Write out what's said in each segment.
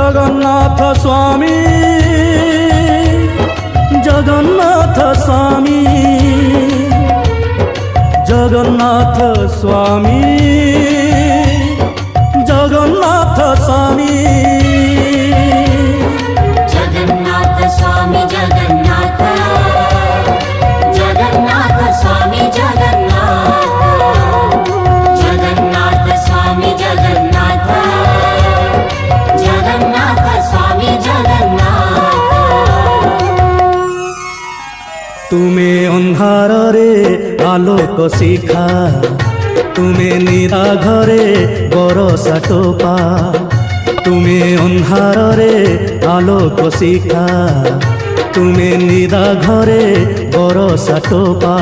जगन्नाथ स्वामी जगन्नाथ स्वामी जगन्नाथ स्वामी जगन्नाथ स्वामी जगन्नाथ स्वामी जगन्नाथ जगन्नाथ स्वामी जगन्नाथ जगन्नाथ स्वामी जगन्नाथ जगन्नाथ स्वामी जगन्नाथ तुमे अंधार रे आलोक शिखा तुमे निरा घरे बरसा टोपा तुमे अंधार रे आलोक शिखा तुमे निरा घरे बरसा टोपा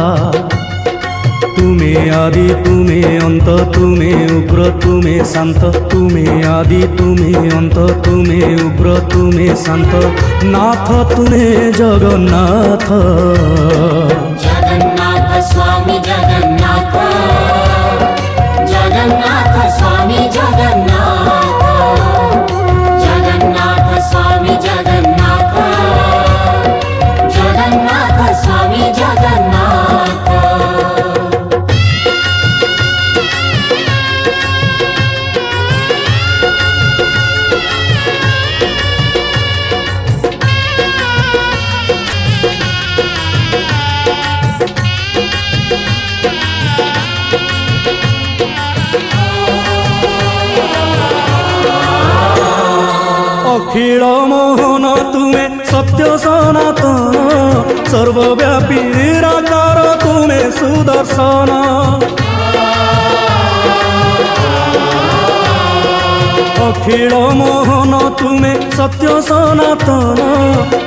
तुमे आदि तुमे अंत तुमे उग्र तुमे शांत तुमे आदि तुमे अंत तुमे उग्र तुमे शांत नाथ तुमे जगन्नाथ जगन्नाथ स्वामी जगन्नाथ जगन्नाथ स्वामी जगन्नाथ जगन्नाथ स्वामी जगन्नाथ जगन्नाथ स्वामी जगन्नाथ अखिल मोहन तुमे सत्य सनातन सर्वव्यापी निराकार तुमे सुदर्शन अखिल मोहन तुमे सत्य सनातन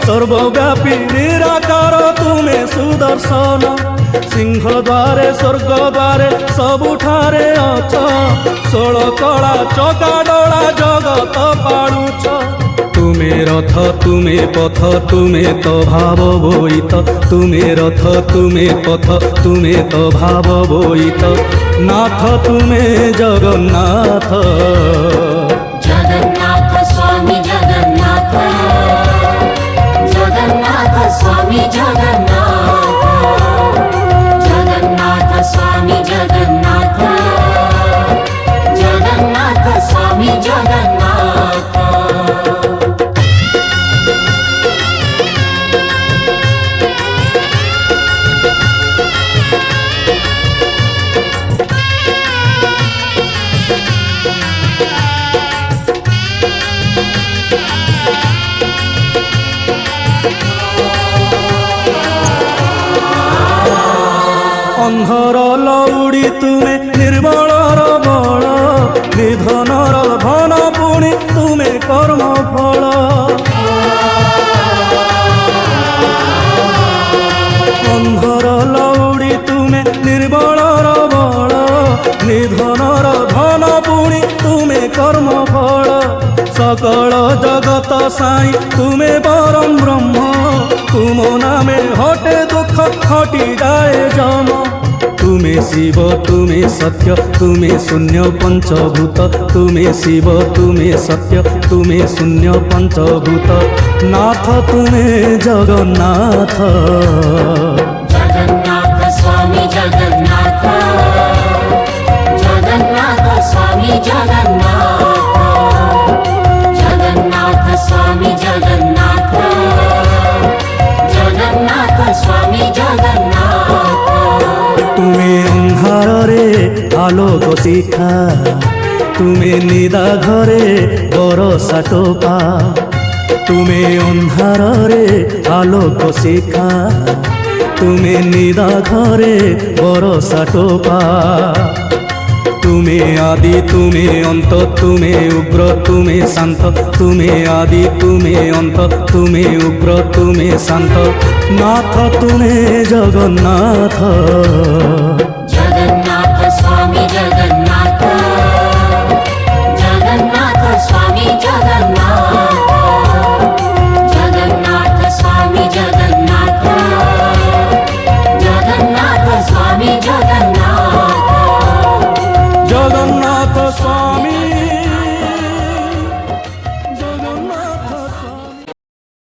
सर्वव्यापी निराकार तुमे सुदर्शन सिंह द्वारे स्वर्ग द्वारे सबुठारे अछ षोल कला चका डोला जगत पालुछ तुमे रथ तुमे पथ तुमे तो भाव बोईत तुमे रथ तुमे पथ तुमे तो भाव बोईत नाथ तुमे जगन्नाथ जगन्नाथ स्वामी जगन्नाथ जगन्नाथ स्वामी जगन्नाथ जगन्नाथ स्वामी जगन्नाथ जगन्नाथ स्वामी जगन्नाथ अंधर लौड़ी तुमे निर्बलर बल निधनर धन पुणी तुमे कर्म फल अंधर लौड़ी तुमे निर्बलर बल निधनर धन पुणी तुमे कर्म फल सकल जगत साई तुमे परम ब्रह्म तुम नामे हटे दुख हटि जाए जम तुमे शिव तुमे सत्य तुमे शून्य पंचभूत तुमे शिव तुमे सत्य तुमे शून्य पंचभूत नाथ तुमे जगन्नाथ जगन्नाथ स्वामी जगन्नाथ जगन्नाथ स्वामी जगन्नाथ जगन्नाथ स्वामी जगन्नाथ जगन्नाथ स्वामी जगन्नाथ तुमे अंधार रे आलोक शिखा तुमे निदा घरे बरसा टोपा तुमे अंधार रे आलोक शिखा तुमे निदा घरे बरसा टोपा तुमे आदि तुमे अंत तुमे उग्र तुमे शांत तुमे आदि तुमे अंत तुमे उग्र तुमे शांत नाथ तुमे जगन्नाथ।